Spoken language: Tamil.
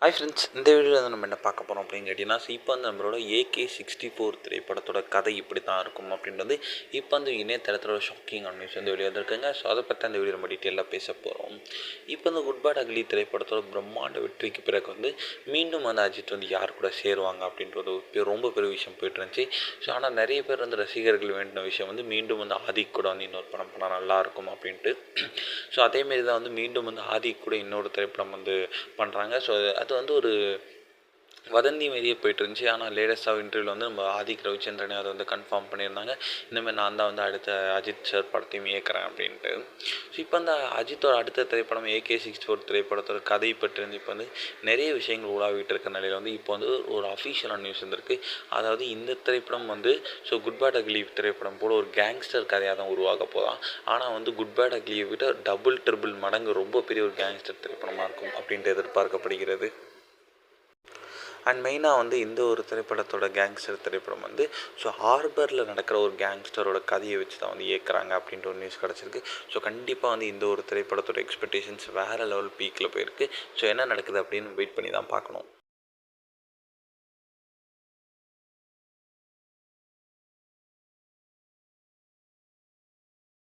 ஹாய் ஃப்ரெண்ட்ஸ், இந்த வீடியோவில் வந்து நம்ம என்ன பார்க்க போகிறோம் அப்படின்னு கேட்டிங்கன்னா, இப்போ வந்து நம்மளோட AK-64 திரைப்படத்தோட கதை இப்படி தான் இருக்கும் அப்படின்றது இப்போ வந்து இணையதளத்தோட ஷாக்கிங் நியூஸ் வந்து வெளியே வந்திருக்குங்க. ஸோ அதை பற்றி அந்த வீடியோ நம்ம டீட்டெயிலாக பேச போகிறோம். இப்போ வந்து குட் பேட் அக்லி திரைப்படத்தோட பிரம்மாண்ட வெற்றிக்கு பிறகு வந்து மீண்டும் வந்து அஜித் வந்து யார் கூட சேருவாங்க அப்படின்றது ரொம்ப பெரிய விஷயம் போயிட்டு இருந்துச்சு. ஸோ ஆனால் நிறைய பேர் வந்து ரசிகர்கள் வேண்டின விஷயம் வந்து மீண்டும் வந்து ஆதிக் கூட வந்து இன்னொரு படம் பண்ணால் நல்லாயிருக்கும் அப்படின்ட்டு. ஸோ அதேமாரி தான் வந்து மீண்டும் வந்து ஆதிக் கூட இன்னொரு திரைப்படம் வந்து பண்ணுறாங்க. ஸோ அது வந்து ஒரு வதந்தி மாரியே போயிட்டு இருந்துச்சு. ஆனால் லேட்டஸ்ட்டாக இன்டர்வியூவில் வந்து நம்ம ஆதிக் ரவிச்சந்திரனே அதை வந்து கன்ஃபார்ம் பண்ணியிருந்தாங்க. இந்தமாதிரி நான் தான் வந்து அடுத்த அஜித் சார் படத்தையும் இயக்குறேன் அப்படின்ட்டு. ஸோ இப்போ அந்த அஜித்தோட அடுத்த திரைப்படம் AK-64 திரைப்படத்தோட கதை பற்றி வந்து இப்போ வந்து நிறைய விஷயங்கள் உலாவிட்டு இருக்க நிலையில் வந்து இப்போ வந்து ஒரு அஃபிஷியலான நியூஸ் வந்திருக்கு. அதாவது இந்த திரைப்படம் வந்து குட் பேட் அக்லி திரைப்படம் போல ஒரு கேங்ஸ்டர் கதையாக தான் உருவாக போதாம். ஆனால் வந்து குட் பேட் அக்லியை விட டபுள் ட்ரிபிள் மடங்கு ரொம்ப பெரிய ஒரு கேங்ஸ்டர் திரைப்படமாக இருக்கும் அப்படின்ட்டு எதிர்பார்க்கப்படுகிறது. அண்ட் மெயினாக வந்து இந்த ஒரு திரைப்படத்தோட கேங்ஸ்டர் திரைப்படம் வந்து ஹார்பரில் நடக்கிற ஒரு கேங்ஸ்டரோட கதையை வச்சு தான் வந்து இயக்குறாங்க அப்படின்ற ஒரு நியூஸ் கிடச்சிருக்கு. ஸோ கண்டிப்பாக வந்து இந்த ஒரு திரைப்படத்தோட எக்ஸ்பெக்டேஷன்ஸ் வேறு லெவல் பீக்கில் போயிருக்கு. ஸோ என்ன நடக்குது அப்படின்னு வெயிட் பண்ணி தான் பார்க்கணும்.